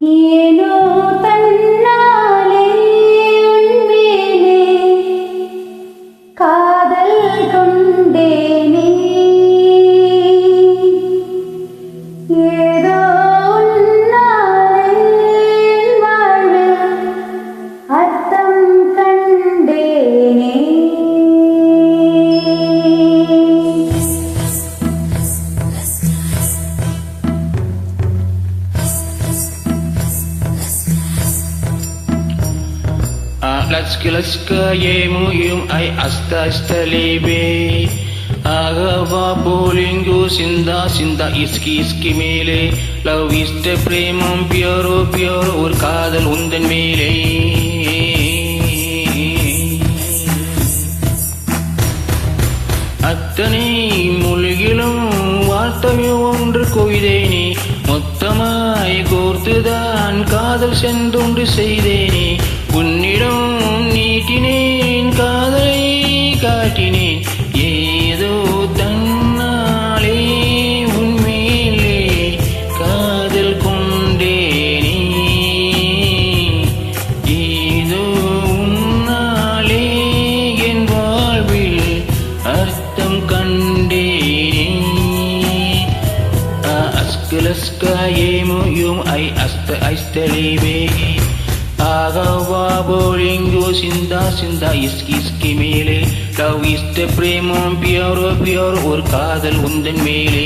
ஏனோ தன்னாலே உன்மேலே காதல் கொண்டேனே. ஏதோ உன்னாலே வாழ்வில் அர்த்தம் கண்டேனே. Laska yemu yum ay asta lebe agava bolingo sinda iski mele love is the premam pure ஒரு காதல் உந்தன் மேலே அத்தனை மொழிகளும் வார்த்தையோ ஒன்று கொய்தேனே மொத்தமாய் கோர்த்துதான் காதல் சென்றொன்று செய்தேனே உன்னிடம் நீட்டினேன் காதலை காட்டினேன் ஏதோ தன்னாலே உன்மேலே காதல் கொண்டேனே ஏதோ உன்னாலே என் வாழ்வில் அர்த்தம் கண்டேனே. Aska yemu yum ay asta lebe agava bolingo sinda iski mele love is the premam pure ஒரு காதல் உந்தன் மேலே.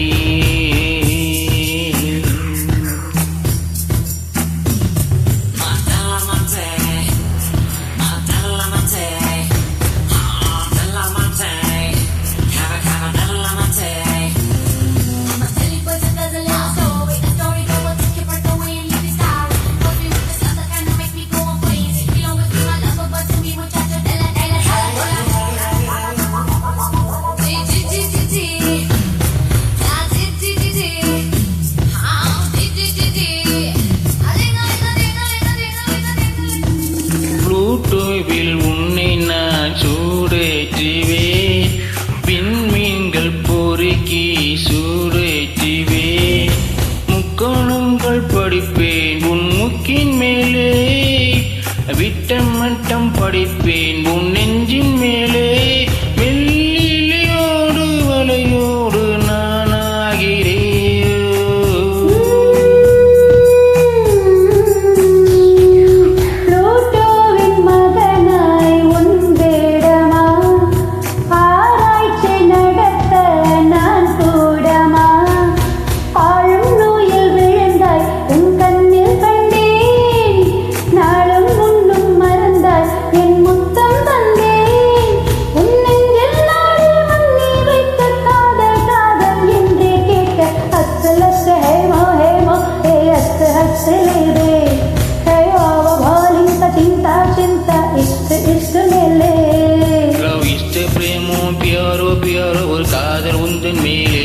ப்ளூட்டோவில் உன்னை நான் சூடேற்றுவேன் விண்மீன்கள் பொறுக்கி சூடேற்றுவேன் முக்கோணங்கள் படிப்பேன் உன் முக்கின் மேலே விட்டம் மட்டம் படிப்பேன் உன் நெஞ்சின் மேலே வெள்ளியோடு வலையோடு நானாகிறேன். Love is the premam pure ஒரு காதல் உந்தன் மேலே.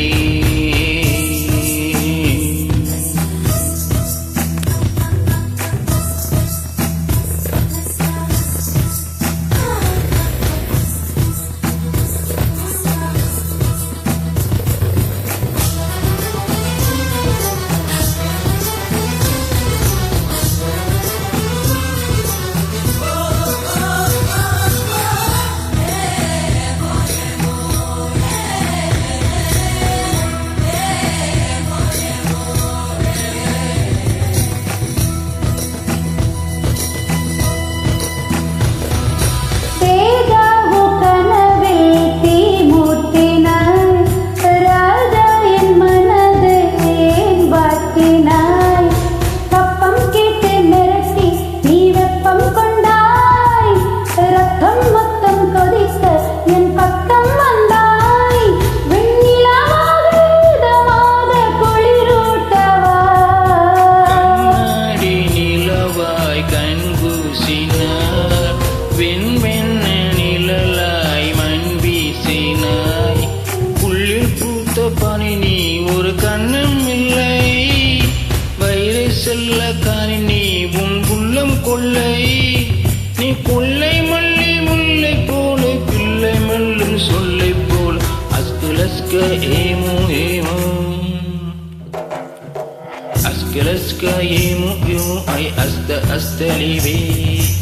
iska yemu yemu ay asta libe.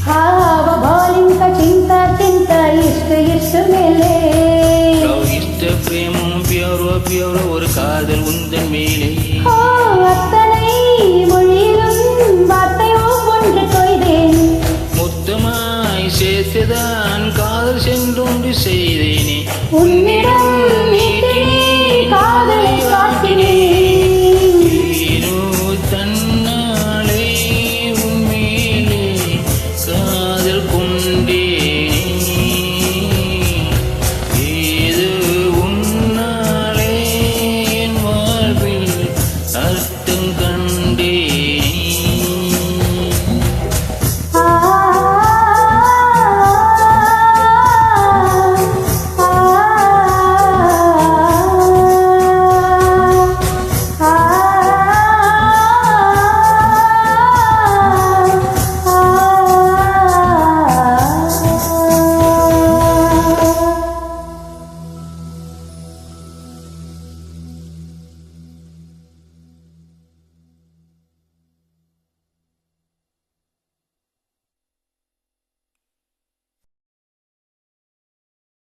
Hava bowling ka cinta cinta ishq mele. Love iste premam pyaro pyaro ஒரு காதல் உந்தன் மேலே. அத்தனை மொழியிலும் வார்த்தை ஒவ்வொன்று கொய்தேன். மொத்தமாய் சேர்த்துதான் காதல் சென்றொன்று செய்தேனே. உன்னிடம்